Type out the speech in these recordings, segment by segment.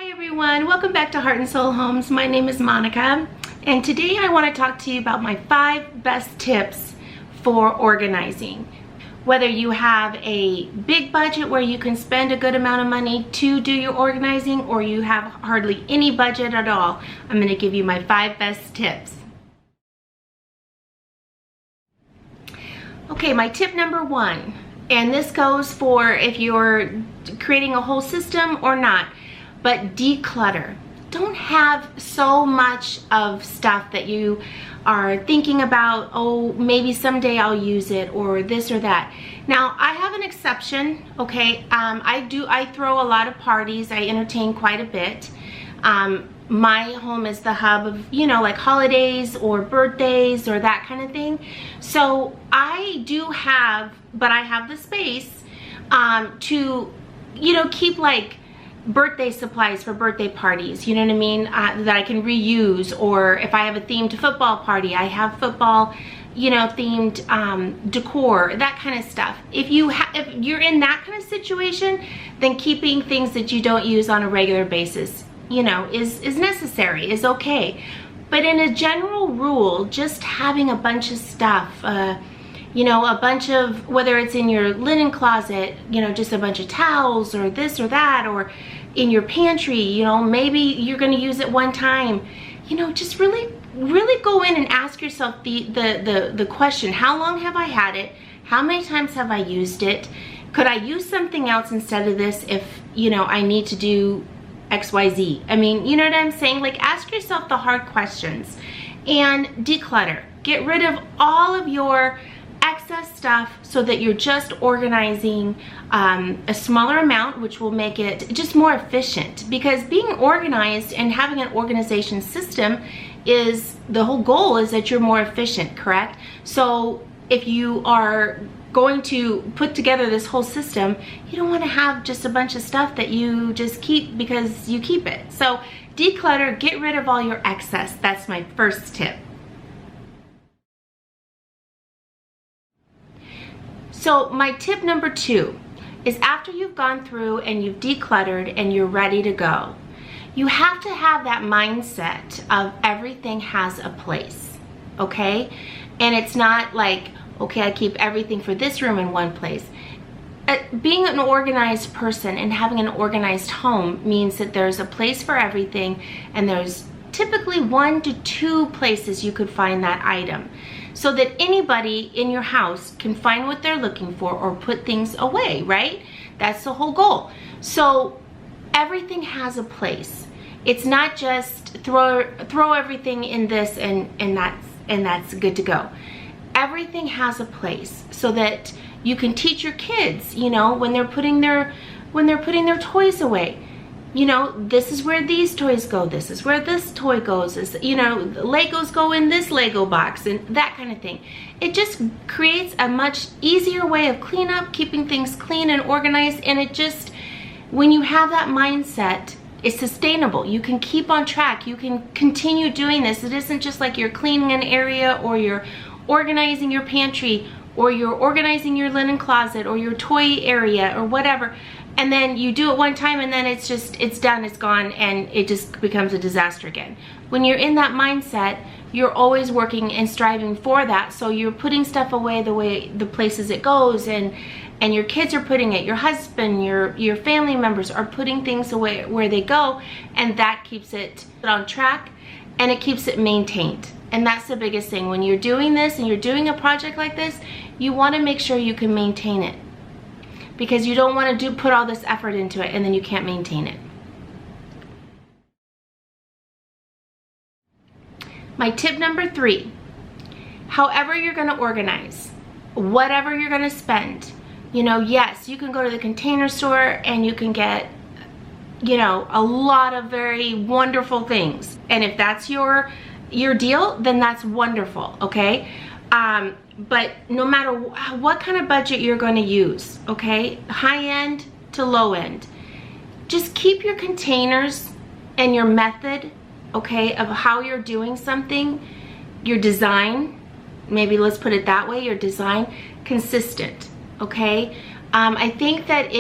Hi everyone, welcome back to Heart and Soul Homes. My name is Monica, and today I want to talk to you about my 5 best tips for organizing. Whether you have a big budget where you can spend a good amount of money to do your organizing, or you have hardly any budget at all, I'm going to give you my 5 best tips. Okay, my tip number 1, and this goes for if you're creating a whole system or not, but declutter. Don't have so much of stuff that you are thinking about, oh, maybe someday I'll use it, or this or that. Now, I have an exception, okay? I throw a lot of parties. I entertain quite a bit. My home is the hub of, like holidays or birthdays or that kind of thing. So I do have, but I have the space to, keep like birthday supplies for birthday parties, you know what I mean, that I can reuse. Or if I have a themed football party, I have football, themed decor, that kind of stuff. If you're in that kind of situation, then keeping things that you don't use on a regular basis, is necessary, is okay. But in a general rule, just having a bunch of stuff, a bunch of, whether it's in your linen closet, just a bunch of towels or this or that, or in your pantry, maybe you're going to use it one time, just really go in and ask yourself the question, how long have I had it? How many times have I used it? Could I use something else instead of this if, I need to do XYZ? I mean, you know what I'm saying? Like, ask yourself the hard questions and declutter. Get rid of all of your excess stuff so that you're just organizing a smaller amount, which will make it just more efficient. Because being organized and having an organization system is, the whole goal is that you're more efficient, correct? So if you are going to put together this whole system, you don't want to have just a bunch of stuff that you just keep because you keep it. So declutter, get rid of all your excess. That's my first tip. So my tip number 2 is, after you've gone through and you've decluttered and you're ready to go, you have to have that mindset of everything has a place, okay? And it's not like, okay, I keep everything for this room in one place. Being an organized person and having an organized home means that there's a place for everything, and there's typically 1 to 2 places you could find that item, so that anybody in your house can find what they're looking for or put things away, right? That's the whole goal. So everything has a place. It's not just throw everything in this and that's good to go. Everything has a place so that you can teach your kids, when they're putting their toys away. This is where these toys go, this is where this toy goes, Legos go in this Lego box, and that kind of thing. It just creates a much easier way of cleanup, keeping things clean and organized, and it just, when you have that mindset, it's sustainable. You can keep on track, you can continue doing this. It isn't just like you're cleaning an area, or you're organizing your pantry, or you're organizing your linen closet, or your toy area, or whatever, and then you do it one time and then it's done, it's gone, and it just becomes a disaster again. When you're in that mindset, you're always working and striving for that. So you're putting stuff away the places it goes, and your kids are putting it, your husband, your family members are putting things away where they go, and that keeps it on track and it keeps it maintained. And that's the biggest thing. When you're doing this and you're doing a project like this, you want to make sure you can maintain it, because you don't want to put all this effort into it and then you can't maintain it. My tip number 3, however you're going to organize, whatever you're going to spend, yes, you can go to the Container Store and you can get, a lot of very wonderful things. And if that's your deal, then that's wonderful, okay? But no matter what kind of budget you're going to use, okay, high end to low end, just keep your containers and your method, okay, of how you're doing something, your design, maybe let's put it that way, your design, consistent, okay? I think that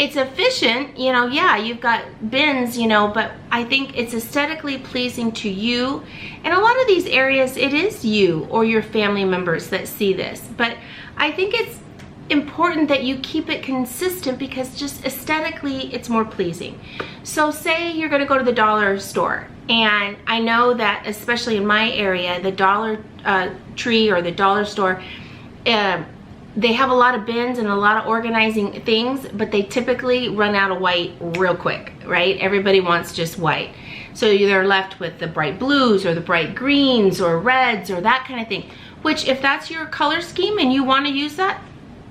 It's efficient, you know, yeah, you've got bins, you know, but I think it's aesthetically pleasing to you. And a lot of these areas, it is you or your family members that see this. But I think it's important that you keep it consistent because just aesthetically, it's more pleasing. So say you're gonna go to the dollar store, and I know that especially in my area, the Dollar Tree or the dollar store, they have a lot of bins and a lot of organizing things, but they typically run out of white real quick, right? Everybody wants just white. So they're left with the bright blues or the bright greens or reds or that kind of thing, which if that's your color scheme and you want to use that,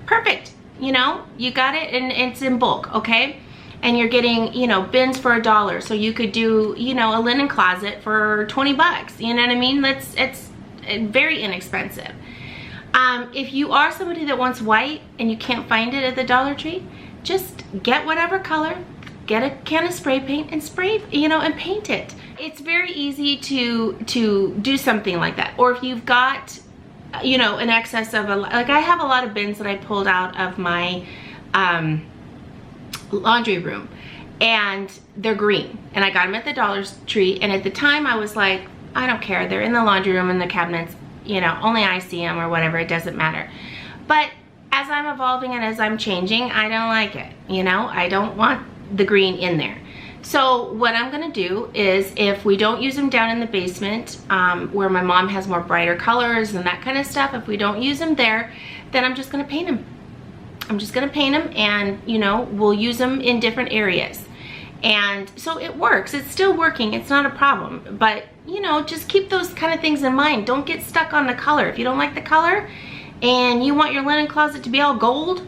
perfect. You know, you got it, and it's in bulk, okay? And you're getting, you know, bins for $1. So you could do, you know, a linen closet for 20 bucks. You know what I mean? It's very inexpensive. If you are somebody that wants white and you can't find it at the Dollar Tree, just get whatever color, get a can of spray paint and spray, you know, and paint it. It's very easy to do something like that. Or if you've got, you know, an excess of like I have a lot of bins that I pulled out of my laundry room, and they're green, and I got them at the Dollar Tree, and at the time I was like, I don't care, they're in the laundry room in the cabinets, you know, only I see them or whatever, it doesn't matter. But as I'm evolving and as I'm changing, I don't like it, you know, I don't want the green in there. So what I'm gonna do is, if we don't use them down in the basement, where my mom has more brighter colors and that kind of stuff, if we don't use them there, then I'm just gonna paint them. I'm just gonna paint them, and you know, we'll use them in different areas. And so it works, it's still working, it's not a problem. But you know, just keep those kind of things in mind. Don't get stuck on the color. If you don't like the color and you want your linen closet to be all gold,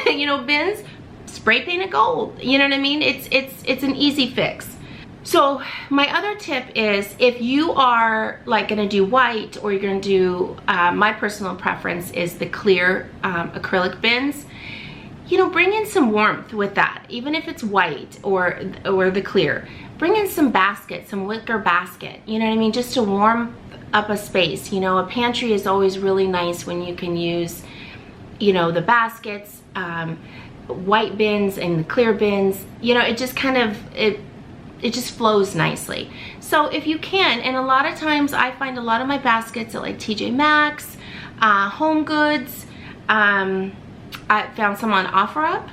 you know, bins, spray paint it gold. You know what I mean? It's an easy fix. So my other tip is, if you are like gonna do white, or you're gonna do, my personal preference is the clear acrylic bins, you know, bring in some warmth with that. Even if it's white or the clear, bring in some basket, some wicker basket, you know what I mean? Just to warm up a space. You know, a pantry is always really nice when you can use, you know, the baskets, white bins and the clear bins. You know, it just kind of, it just flows nicely. So if you can, and a lot of times I find a lot of my baskets at like TJ Maxx, Home Goods, I found some on OfferUp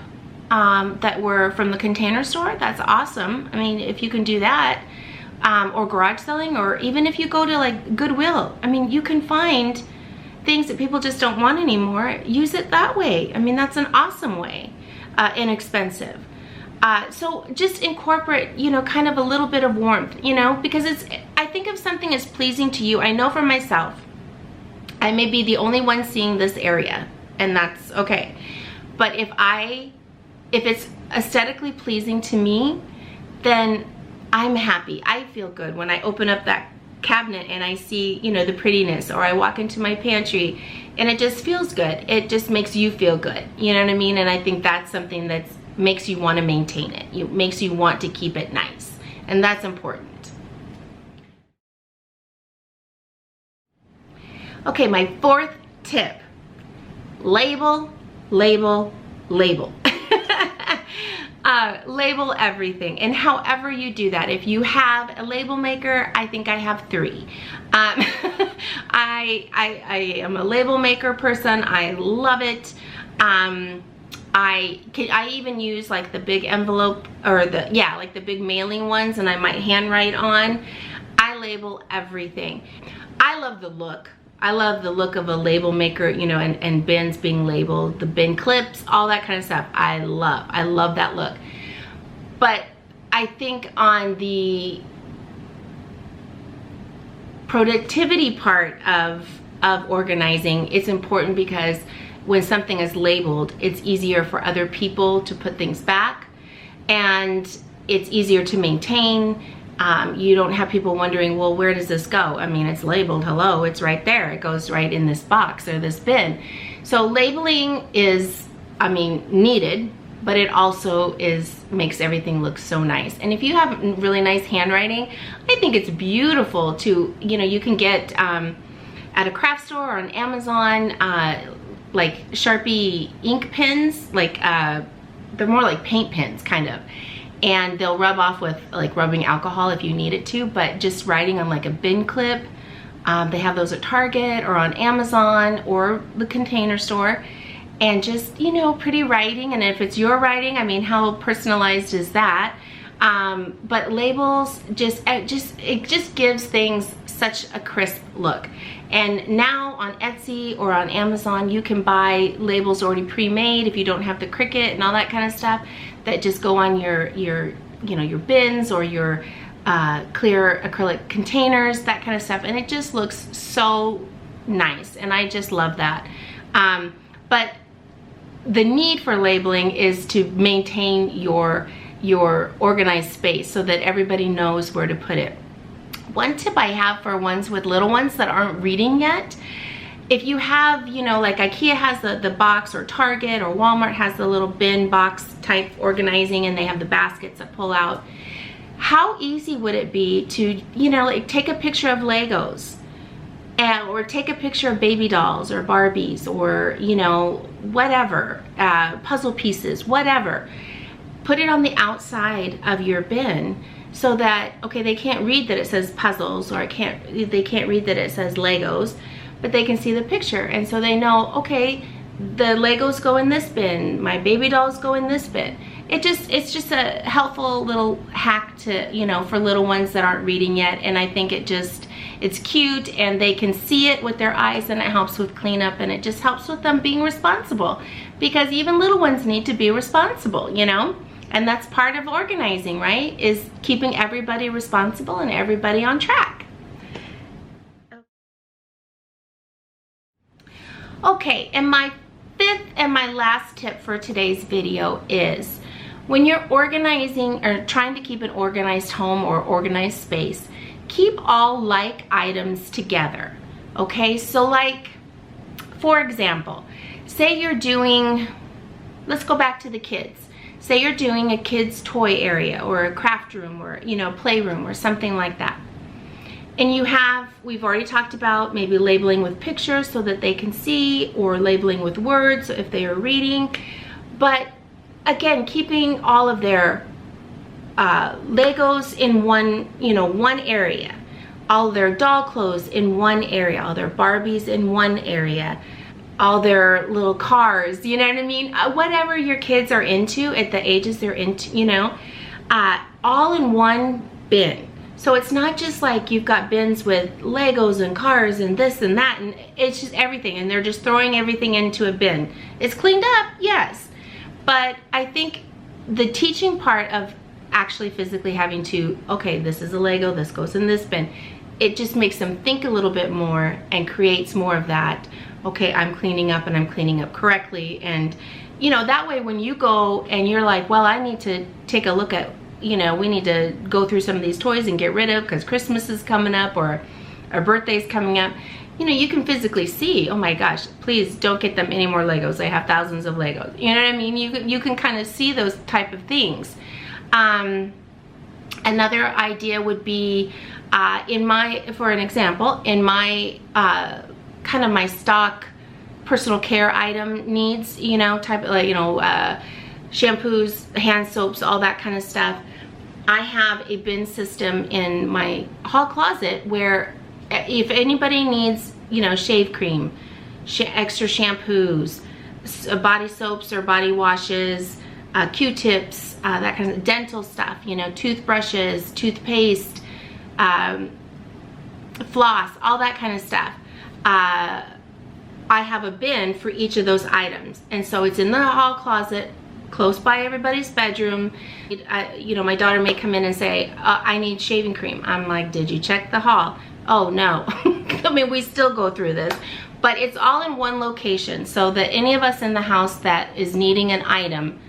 that were from the Container Store. That's awesome. I mean, if you can do that, or garage selling, or even if you go to like Goodwill, I mean, you can find things that people just don't want anymore. Use it that way. I mean, that's an awesome way, inexpensive. So just incorporate, you know, kind of a little bit of warmth, you know, because I think if something is pleasing to you, I know for myself, I may be the only one seeing this area, and that's okay. But if it's aesthetically pleasing to me, then I'm happy. I feel good when I open up that cabinet and I see, you know, the prettiness, or I walk into my pantry and it just feels good. It just makes you feel good. You know what I mean? And I think that's something that makes you want to maintain it. It makes you want to keep it nice. And that's important. Okay, my fourth tip. Label, label, label. Label everything, and however you do that. If you have a label maker, I think I have 3. I am a label maker person. I love it. I even use like the big envelope, or like the big mailing ones, and I might handwrite on. I label everything. I love the look. I love the look of a label maker, you know, and bins being labeled, the bin clips, all that kind of stuff. I love that look. But I think on the productivity part of organizing, it's important, because when something is labeled, it's easier for other people to put things back, and it's easier to maintain. You don't have people wondering, well, where does this go? I mean, it's labeled, hello, it's right there. It goes right in this box or this bin. So labeling is, I mean, needed, but it also makes everything look so nice. And if you have really nice handwriting, I think it's beautiful to, you know, you can get at a craft store or on Amazon, like Sharpie ink pens, like they're more like paint pens kind of, and they'll rub off with like rubbing alcohol if you need it to, but just writing on like a bin clip. They have those at Target or on Amazon or the Container Store, and just, you know, pretty writing. And if it's your writing, I mean, how personalized is that? But labels it just gives things such a crisp look. And now on Etsy or on Amazon, you can buy labels already pre-made if you don't have the Cricut and all that kind of stuff, that just go on your you know, your bins or your clear acrylic containers, that kind of stuff, and it just looks so nice, and I just love that. But the need for labeling is to maintain your organized space so that everybody knows where to put it. One tip I have for ones with little ones that aren't reading yet, if you have, you know, like IKEA has the box, or Target or Walmart has the little bin box type organizing, and they have the baskets that pull out. How easy would it be to, you know, like take a picture of Legos, or take a picture of baby dolls or Barbies, or, you know, whatever, puzzle pieces, whatever. Put it on the outside of your bin, so that, okay, they can't read that it says puzzles, or they can't read that it says Legos, but they can see the picture, and so they know, okay, the Legos go in this bin, my baby dolls go in this bin. It's just a helpful little hack to, you know, for little ones that aren't reading yet, and I think it's cute, and they can see it with their eyes, and it helps with cleanup, and it just helps with them being responsible, because even little ones need to be responsible, you know, and that's part of organizing, right? Is keeping everybody responsible and everybody on track. Okay, and my fifth and my last tip for today's video is, when you're organizing or trying to keep an organized home or organized space, keep all like items together, okay? So like, for example, say you're doing, let's go back to the kids. Say you're doing a kid's toy area, or a craft room, or, you know, playroom, or something like that. And you have, we've already talked about maybe labeling with pictures so that they can see, or labeling with words if they are reading. But again, keeping all of their Legos in one, you know, one area, all their doll clothes in one area, all their Barbies in one area, all their little cars, you know what I mean? Whatever your kids are into at the ages they're into, you know, all in one bin. So it's not just like you've got bins with Legos and cars and this and that, and it's just everything, and they're just throwing everything into a bin. It's cleaned up, yes. But I think the teaching part of actually physically having to, okay, this is a Lego, this goes in this bin, it just makes them think a little bit more and creates more of that, okay, I'm cleaning up, and I'm cleaning up correctly. And, you know, that way when you go and you're like, well, I need to take a look at, you know, we need to go through some of these toys and get rid of, because Christmas is coming up, or our birthday's coming up, you know, you can physically see, oh my gosh, please don't get them any more Legos. I have thousands of Legos. You know what I mean? You can kind of see those type of things. Another idea would be, for an example, in my kind of my stock personal care item needs, you know, type of, like, you know, shampoos, hand soaps, all that kind of stuff. I have a bin system in my hall closet where if anybody needs, you know, shave cream, extra shampoos, body soaps or body washes, Q-tips, that kind of dental stuff, you know, toothbrushes, toothpaste, floss, all that kind of stuff. I have a bin for each of those items, and so it's in the hall closet close by everybody's bedroom. You know, my daughter may come in and say, I need shaving cream. I'm like, did you check the hall? Oh no. I mean, we still go through this, but it's all in one location, so that any of us in the house that is needing an item,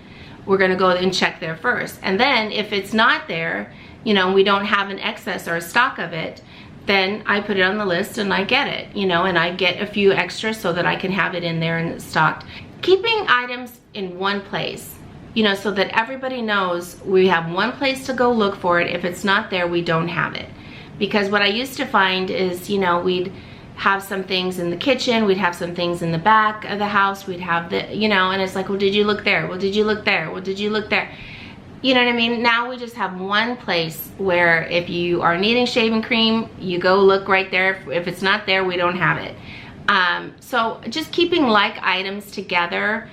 we're gonna go and check there first. And then if it's not there, you know, we don't have an excess or a stock of it, then I put it on the list and I get it, you know, and I get a few extras so that I can have it in there and it's stocked. Keeping items in one place, you know, so that everybody knows we have one place to go look for it. If it's not there, we don't have it. Because what I used to find is, you know, we'd have some things in the kitchen, we'd have some things in the back of the house, we'd have the, you know, and it's like, well, did you look there? Well, did you look there? Well, did you look there? You know what I mean? Now we just have one place where if you are needing shaving cream, you go look right there. If it's not there, we don't have it. So just keeping like items together,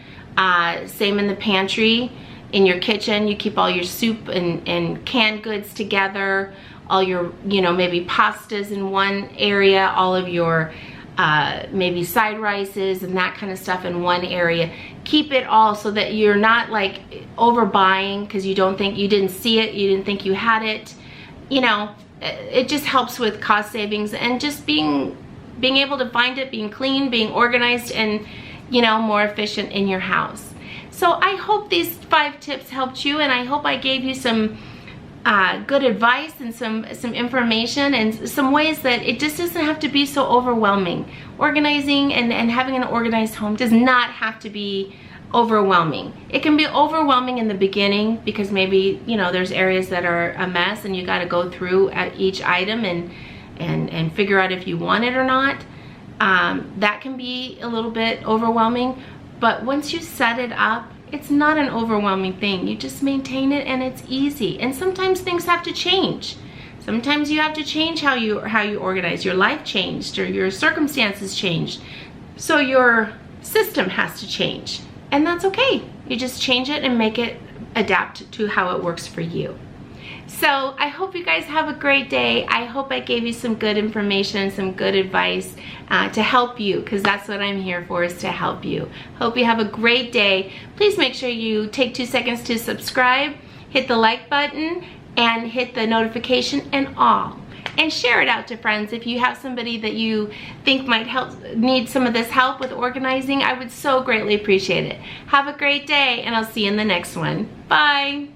same in the pantry, in your kitchen, you keep all your soup and canned goods together, all your, you know, maybe pastas in one area, all of your maybe side rices and that kind of stuff in one area. Keep it all so that you're not like overbuying because you didn't see it, you didn't think you had it. You know, it just helps with cost savings and just being able to find it, being clean, being organized, and, you know, more efficient in your house. So I hope these 5 tips helped you, and I hope I gave you some good advice and some information and some ways that it just doesn't have to be so overwhelming. Organizing and having an organized home does not have to be overwhelming. It can be overwhelming in the beginning because maybe, you know, there's areas that are a mess and you got to go through at each item and figure out if you want it or not. That can be a little bit overwhelming, but once you set it up, it's not an overwhelming thing. You just maintain it and it's easy. And sometimes things have to change. Sometimes you have to change how you organize. Your life changed or your circumstances changed. So your system has to change. And that's okay. You just change it and make it adapt to how it works for you. So I hope you guys have a great day. I hope I gave you some good information, some good advice to help you, because that's what I'm here for, is to help you. Hope you have a great day. Please make sure you take 2 seconds to subscribe, hit the like button, and hit the notification and all. And share it out to friends. If you have somebody that you think might need some of this help with organizing, I would so greatly appreciate it. Have a great day, and I'll see you in the next one. Bye.